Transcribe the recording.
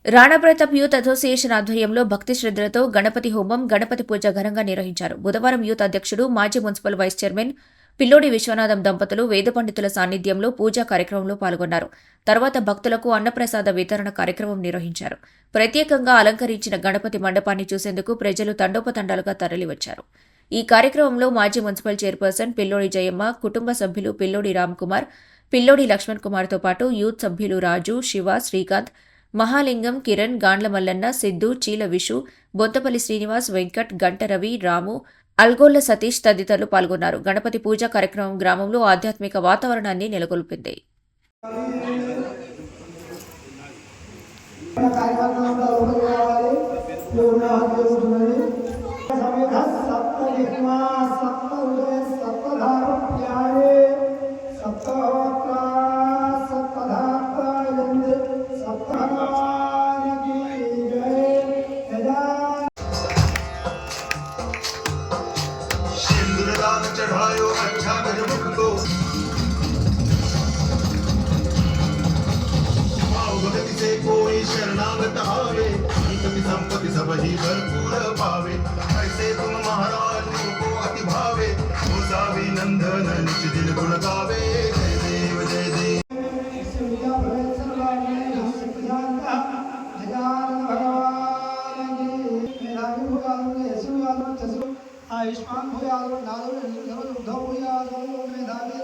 Rana Pratap youth association ఆధ్వర్యంలో భక్తి శ్రద్ధలతో గణపతి హోమం, గణపతి పూజ ఘనంగా నిర్వహించారు. బుధవారం యూత్ అధ్యక్షుడు, మాజీ మున్సిపల్ వైస్ చైర్మన్ పిల్లోడి విశ్వనాథం దంపతులు వేద పండితుల సాన్నిధ్యంలో పూజా కార్యక్రమంలో పాల్గొన్నారు. తర్వాత భక్తులకు అన్నప్రసాద వితరణ కార్యక్రమం నిర్వహించారు. ప్రత్యేకంగా అలంకరించిన గణపతి మండపాన్ని చూసేందుకు ప్రజలు తండోపతండాలుగా తరలివచ్చారు. ఈ కార్యక్రమంలో మాజీ మున్సిపల్ చైర్పర్సన్ పిల్లోడి జయమ్మ, కుటుంబ సభ్యులు పిల్లోడి రామ్కుమార్, పిల్లోడి లక్ష్మణ్ కుమార్తో పాటు యూత్ సభ్యులు రాజు, శివ, శ్రీకాంత్, మహాలింగం, కిరణ్, గాండ్ల మల్లన్న, సిద్ధు, చీల విషు, బొంతపల్లి శ్రీనివాస్, వెంకట్, గంట రవి, రాము, అల్గోళ్ల సతీష్ తదితరులు పాల్గొన్నారు. గణపతి పూజా కార్యక్రమం గ్రామంలో ఆధ్యాత్మిక వాతావరణాన్ని నెలకొల్పింది. चढ़ायो अच्छा गजमुख को भक्ति से कोई शरणागत आवे संपत्ति सब ही भरपूर पावे ऐसे तुम महाराज को अति भावे गोसावी नंदन निज दिन गुण गावे जय देव जय देव आयुष्मान भूयालो नालो निर्धव भूयालो मेधावी